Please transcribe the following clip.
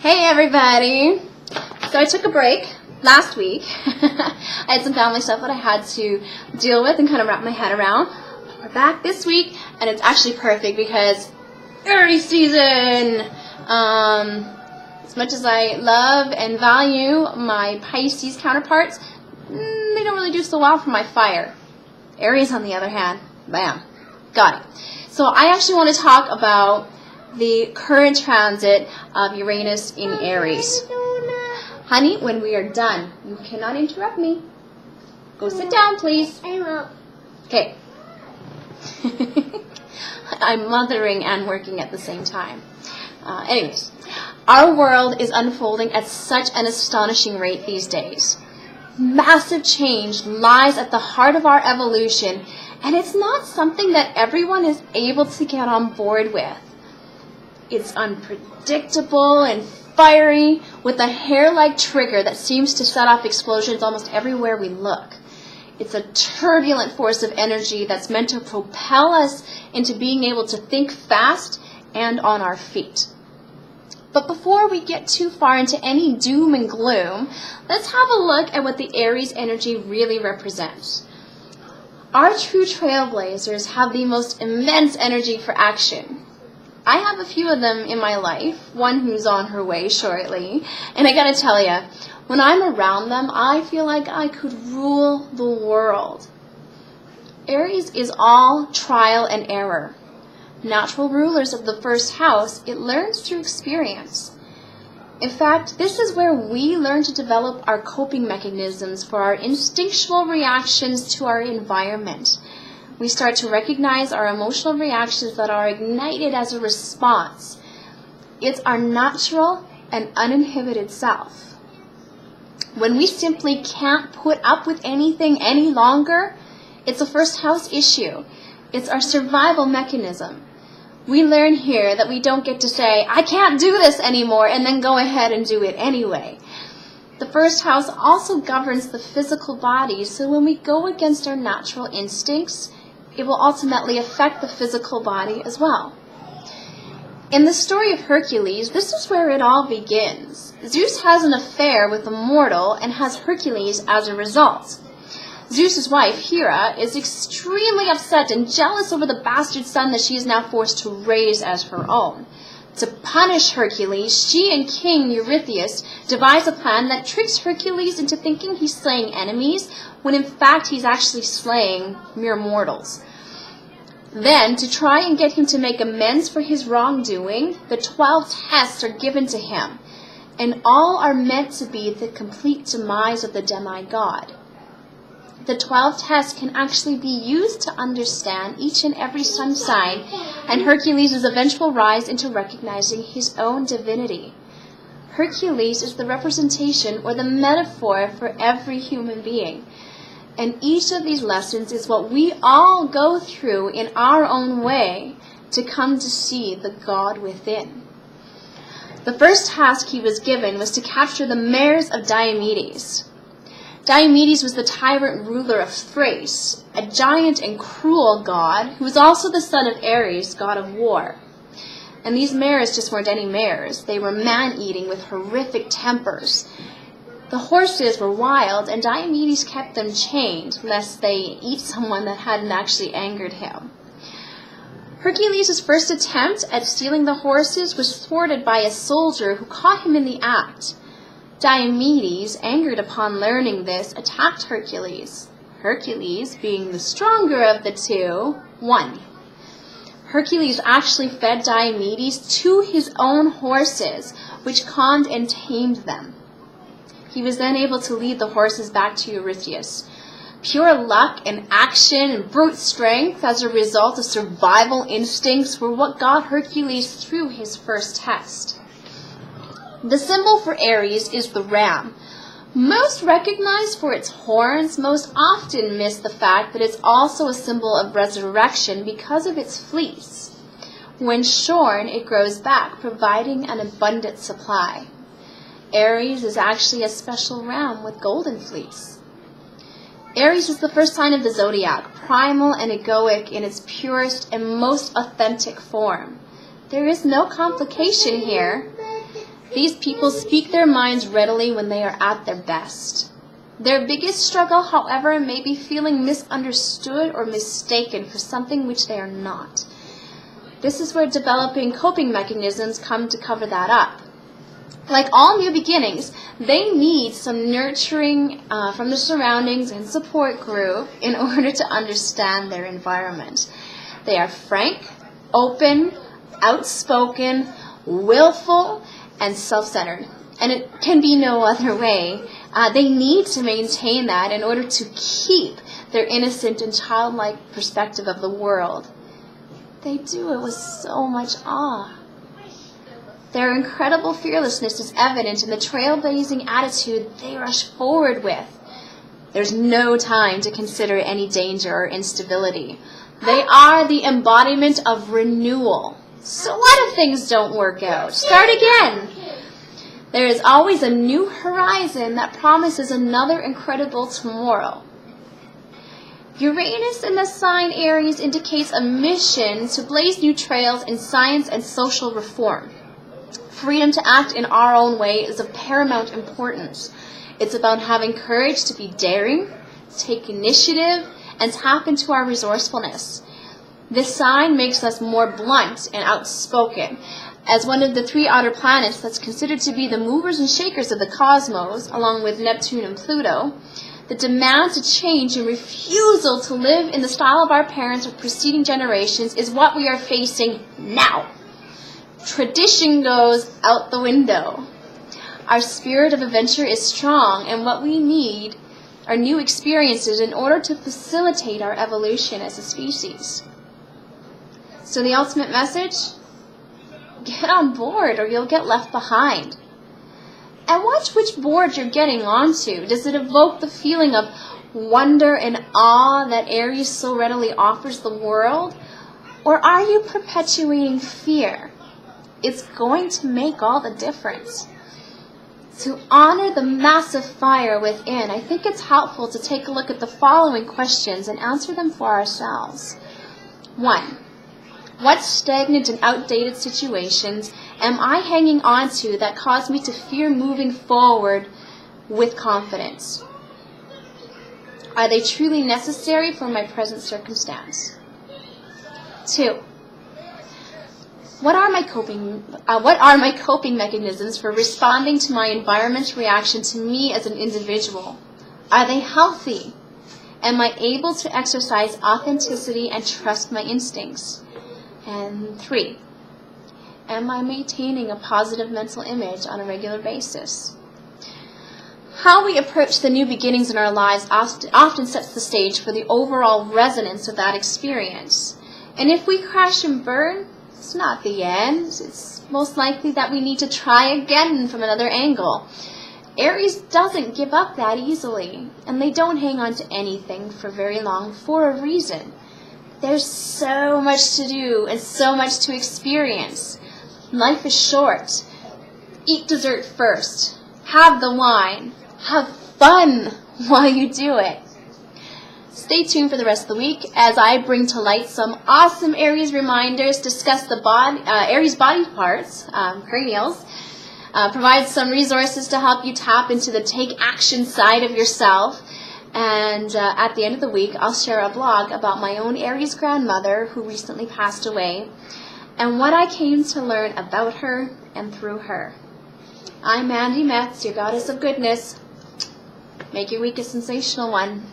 Hey everybody! So I took a break last week. I had some family stuff that I had to deal with and kind of wrap my head around. We're back this week and it's actually perfect because Aries season! As much as I love and value my Pisces counterparts, they don't really do so well for my fire. Aries on the other hand, bam, got it. So I actually want to talk about the current transit of Uranus in Aries. Honey, when we are done, you cannot interrupt me. Go sit down, please. I won't. Okay. I'm mothering and working at the same time. Anyways, our world is unfolding at such an astonishing rate these days. Massive change lies at the heart of our evolution, and it's not something that everyone is able to get on board with. It's unpredictable and fiery, with a hair-like trigger that seems to set off explosions almost everywhere we look. It's a turbulent force of energy that's meant to propel us into being able to think fast and on our feet. But before we get too far into any doom and gloom, let's have a look at what the Aries energy really represents. Our true trailblazers have the most immense energy for action. I have a few of them in my life, one who's on her way shortly, and I gotta tell you, when I'm around them, I feel like I could rule the world. Aries is all trial and error. Natural rulers of the first house, it learns through experience. In fact, this is where we learn to develop our coping mechanisms for our instinctual reactions to our environment. We start to recognize our emotional reactions that are ignited as a response. It's our natural and uninhibited self. When we simply can't put up with anything any longer, it's a first house issue. It's our survival mechanism. We learn here that we don't get to say, I can't do this anymore, and then go ahead and do it anyway. The first house also governs the physical body, so when we go against our natural instincts, it will ultimately affect the physical body as well. In the story of Hercules, this is where it all begins. Zeus has an affair with a mortal and has Hercules as a result. Zeus's wife, Hera, is extremely upset and jealous over the bastard son that she is now forced to raise as her own. To punish Hercules, she and King Eurystheus devise a plan that tricks Hercules into thinking he's slaying enemies, when in fact he's actually slaying mere mortals. Then, to try and get him to make amends for his wrongdoing, the 12 tests are given to him, and all are meant to be the complete demise of the demigod. The 12 tests can actually be used to understand each and every sun sign and Hercules' eventual rise into recognizing his own divinity. Hercules is the representation or the metaphor for every human being. And each of these lessons is what we all go through in our own way to come to see the God within. The first task he was given was to capture the mares of Diomedes. Diomedes was the tyrant ruler of Thrace, a giant and cruel god who was also the son of Ares, god of war. And these mares just weren't any mares. They were man-eating with horrific tempers. The horses were wild, and Diomedes kept them chained, lest they eat someone that hadn't actually angered him. Hercules' first attempt at stealing the horses was thwarted by a soldier who caught him in the act. Diomedes, angered upon learning this, attacked Hercules. Hercules, being the stronger of the two, won. Hercules actually fed Diomedes to his own horses, which calmed and tamed them. He was then able to lead the horses back to Eurystheus. Pure luck and action and brute strength as a result of survival instincts were what got Hercules through his first test. The symbol for Aries is the ram. Most recognized for its horns, most often miss the fact that it's also a symbol of resurrection because of its fleece. When shorn, it grows back, providing an abundant supply. Aries is actually a special ram with golden fleece. Aries is the first sign of the zodiac, primal and egoic in its purest and most authentic form. There is no complication here. These people speak their minds readily when they are at their best. Their biggest struggle, however, may be feeling misunderstood or mistaken for something which they are not. This is where developing coping mechanisms come to cover that up. Like all new beginnings, they need some nurturing from the surroundings and support group in order to understand their environment. They are frank, open, outspoken, willful, and self-centered. And it can be no other way. They need to maintain that in order to keep their innocent and childlike perspective of the world. They do it with so much awe. Their incredible fearlessness is evident in the trailblazing attitude they rush forward with. There's no time to consider any danger or instability. They are the embodiment of renewal. So what if things don't work out? Start again. There is always a new horizon that promises another incredible tomorrow. Uranus in the sign Aries indicates a mission to blaze new trails in science and social reform. Freedom to act in our own way is of paramount importance. It's about having courage to be daring, take initiative, and tap into our resourcefulness. This sign makes us more blunt and outspoken. As one of the 3 outer planets that's considered to be the movers and shakers of the cosmos, along with Neptune and Pluto, the demand to change and refusal to live in the style of our parents or preceding generations is what we are facing now. Tradition goes out the window. Our spirit of adventure is strong, and what we need are new experiences in order to facilitate our evolution as a species. So the ultimate message? Get on board or you'll get left behind. And watch which board you're getting onto. Does it evoke the feeling of wonder and awe that Aries so readily offers the world? Or are you perpetuating fear? It's going to make all the difference. To honor the massive fire within, I think it's helpful to take a look at the following questions and answer them for ourselves. 1. What stagnant and outdated situations am I hanging on to that cause me to fear moving forward with confidence? Are they truly necessary for my present circumstance? 2. What are my coping mechanisms for responding to my environment's reaction to me as an individual? Are they healthy? Am I able to exercise authenticity and trust my instincts? And 3, am I maintaining a positive mental image on a regular basis? How we approach the new beginnings in our lives often sets the stage for the overall resonance of that experience. And if we crash and burn, it's not the end. It's most likely that we need to try again from another angle. Aries doesn't give up that easily, and they don't hang on to anything for very long for a reason. There's so much to do and so much to experience. Life is short. Eat dessert first. Have the wine. Have fun while you do it. Stay tuned for the rest of the week as I bring to light some awesome Aries reminders, discuss the Aries body parts, cranials, provide some resources to help you tap into the take action side of yourself. And at the end of the week, I'll share a blog about my own Aries grandmother who recently passed away and what I came to learn about her and through her. I'm Mandy Metz, your goddess of goodness. Make your week a sensational one.